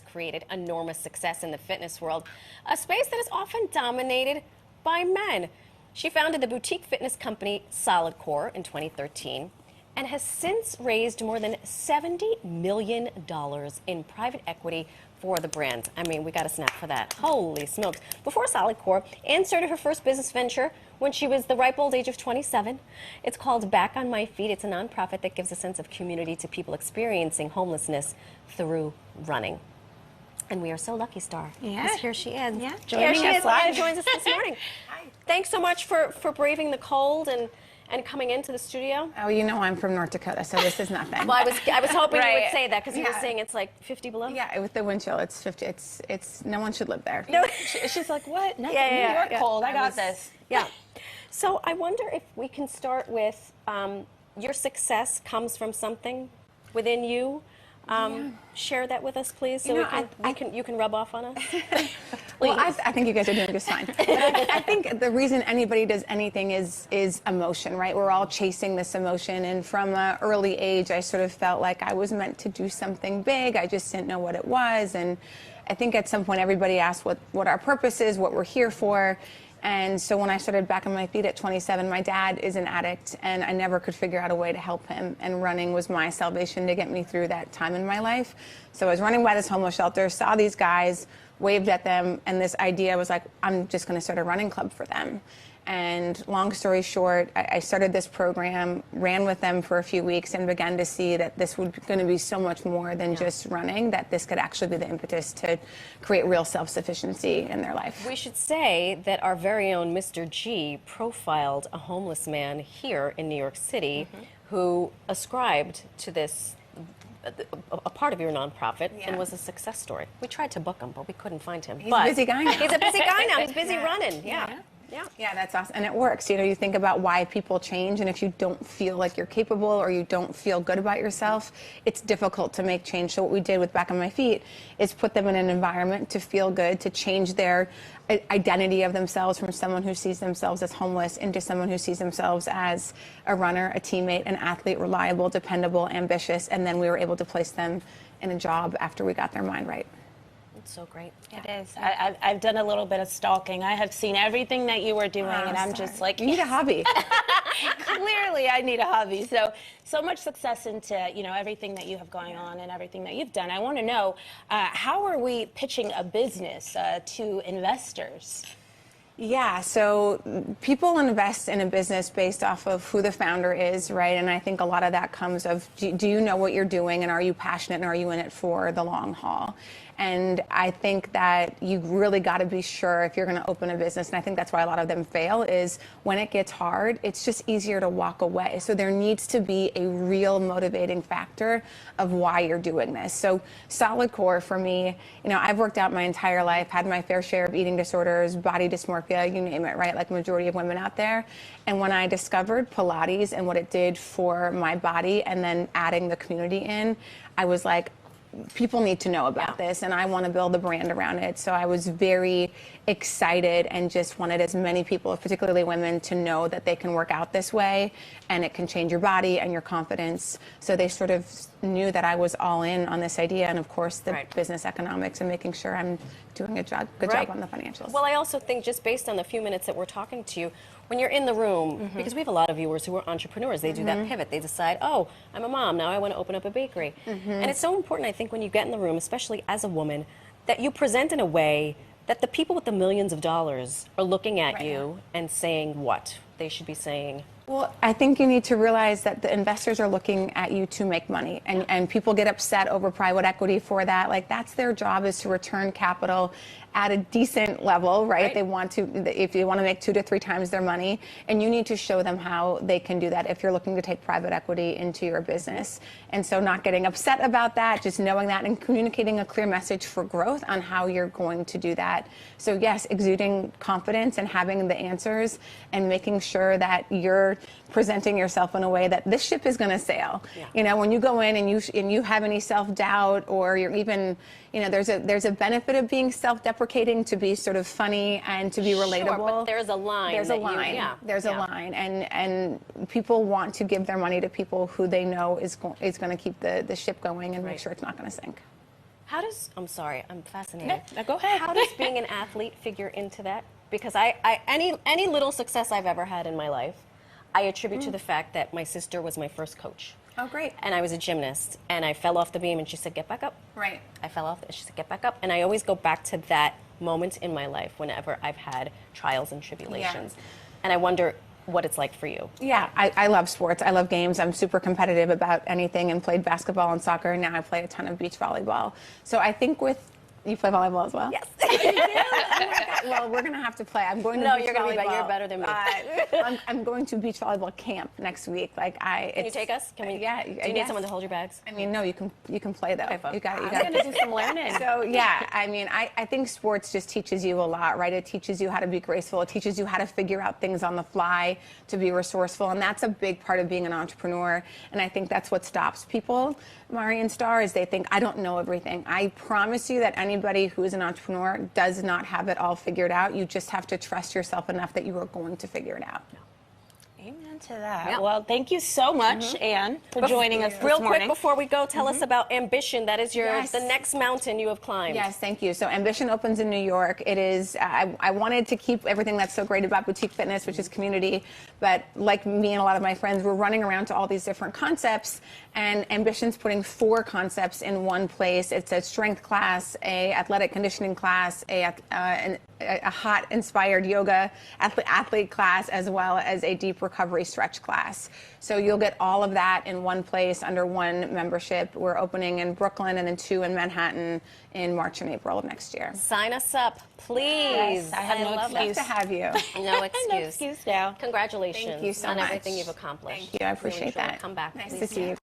created enormous success in the fitness world, a space that is often dominated by men. She founded the boutique fitness company Solid Core in 2013 and has since raised more than $70 million in private equity for the brand. I mean, we got a snap for that. Holy smokes. Before Solid Core, Ann started her first business venture when she was the ripe old age of 27. It's called Back on My Feet. It's a nonprofit that gives a sense of community to people experiencing homelessness through running. And we are so lucky, Star. Yeah. Because here she is. Yeah. Joining us live. Joins us this morning. Hi. Thanks so much for braving the cold and coming into the studio. Oh, you know I'm from North Dakota, so this is nothing. Well, I was hoping you would Right. say that because you were saying it's like 50 below. Yeah, with the wind chill, it's 50. It's no one should live there. No. She's like, what? Nothing. Yeah, New York yeah. cold. I got this. Yeah. So I wonder if we can start with your success comes from something within you. Share that with us, please, so you can rub off on us. Well, I think you guys are doing just fine. But I think the reason anybody does anything is emotion, right? We're all chasing this emotion, and from an early age, I sort of felt like I was meant to do something big. I just didn't know what it was, and I think at some point everybody asks what our purpose is, what we're here for. And so when I started Back on My Feet at 27, my dad is an addict, and I never could figure out a way to help him. And running was my salvation to get me through that time in my life. So I was running by this homeless shelter, saw these guys, waved at them, and this idea was like, I'm just going to start a running club for them. And long story short, I started this program, ran with them for a few weeks, and began to see that this was going to be so much more than just running, that this could actually be the impetus to create real self-sufficiency in their life. We should say that our very own Mr. G profiled a homeless man here in New York City who ascribed to this, a part of your nonprofit, and was a success story. We tried to book him, but we couldn't find him. He's a busy guy now. He's a busy guy now. He's busy running. Yeah. Yeah, that's awesome. And it works. You know, you think about why people change, and if you don't feel like you're capable or you don't feel good about yourself, it's difficult to make change. So what we did with Back on My Feet is put them in an environment to feel good, to change their identity of themselves from someone who sees themselves as homeless into someone who sees themselves as a runner, a teammate, an athlete, reliable, dependable, ambitious, and then we were able to place them in a job after we got their mind right. It's so great. It is. I've done a little bit of stalking. I have seen everything that you were doing, and I'm just like, you need a hobby. Clearly, I need a hobby. So much success into everything that you have going on and everything that you've done. I want to know, how are we pitching a business to investors? Yeah, so people invest in a business based off of who the founder is, right? And I think a lot of that comes of, do you know what you're doing, and are you passionate, and are you in it for the long haul? And I think that you really got to be sure if you're going to open a business, and I think that's why a lot of them fail, is when it gets hard, it's just easier to walk away. So there needs to be a real motivating factor of why you're doing this. So Solid Core for me, I've worked out my entire life, had my fair share of eating disorders, body dysmorphia, you name it, right? Like the majority of women out there. And when I discovered Pilates and what it did for my body, and then adding the community in, I was like, people need to know about this, and I want to build a brand around it. So I was very excited and just wanted as many people, particularly women, to know that they can work out this way and it can change your body and your confidence. So they sort of knew that I was all in on this idea, and of course the business economics and making sure I'm doing a good job on the financials. Well, I also think just based on the few minutes that we're talking to you, when you're in the room, because we have a lot of viewers who are entrepreneurs, they do that pivot. They decide, oh, I'm a mom, now I want to open up a bakery. And it's so important, I think, when you get in the room, especially as a woman, that you present in a way that the people with the millions of dollars are looking at you and saying what? They should be saying, well, I think you need to realize that the investors are looking at you to make money, and people get upset over private equity for that. Like, that's their job, is to return capital at a decent level, right? They want to, if you want to make 2 to 3 times their money, and you need to show them how they can do that if you're looking to take private equity into your business. And so not getting upset about that, just knowing that and communicating a clear message for growth on how you're going to do that. So yes, exuding confidence and having the answers and making sure that you're presenting yourself in a way that this ship is going to sail. When you go in and you have any self-doubt, or you're even, there's a benefit of being self-deprecating, to be sort of funny and to be relatable. Sure, but there's a line. There's a line. There's a line, and people want to give their money to people who they know is going to keep the ship going and make sure it's not going to sink. I'm sorry, I'm fascinated. No, go ahead. How does being an athlete figure into that? Because any little success I've ever had in my life, I attribute to the fact that my sister was my first coach. Oh, great. And I was a gymnast, and I fell off the beam, and she said, get back up. Right. I fell off, and she said, get back up. And I always go back to that moment in my life whenever I've had trials and tribulations. And I wonder what it's like for you. Yeah, I love sports. I love games. I'm super competitive about anything and played basketball and soccer, and now I play a ton of beach volleyball. So I think you play volleyball as well? Yes. Well, we're going to have to play. I'm going to No, beach you're going to be volleyball. you're better than me. I'm going to beach volleyball camp next week. Can you take us? Can we? Yeah. Do you need someone to hold your bags? I mean, no, you can play though. Okay, fine. You got I'm going to do some learning. So yeah, I mean, I think sports just teaches you a lot, right? It teaches you how to be graceful. It teaches you how to figure out things on the fly, to be resourceful, and that's a big part of being an entrepreneur. And I think that's what stops people, Mari and Star, is they think I don't know everything. I promise you that anybody who is an entrepreneur does not have it all figured out. You just have to trust yourself enough that you are going to figure it out. Amen to that. Yeah. Well, thank you so much, Anne, for joining us this Real morning. quick before we go, tell us about Ambition. That is Yes. the next mountain you have climbed. Yes, thank you. So Ambition opens in New York. It is, I wanted to keep everything that's so great about boutique fitness, which is community, but like me and a lot of my friends, we're running around to all these different concepts, and Ambition's putting 4 concepts in one place. It's a strength class, a athletic conditioning class, a hot inspired yoga athlete class, as well as a deep recovery stretch class. So you'll get all of that in one place under one membership. We're opening in Brooklyn and then 2 in Manhattan in March and April of next year. Sign us up, please. Yes, I have no love excuse. Nice to have you. No excuse. No excuse now. Congratulations Thank you so on much. everything you've accomplished. Thank you. I appreciate Really, truly. that. Come back. Nice please. to see you.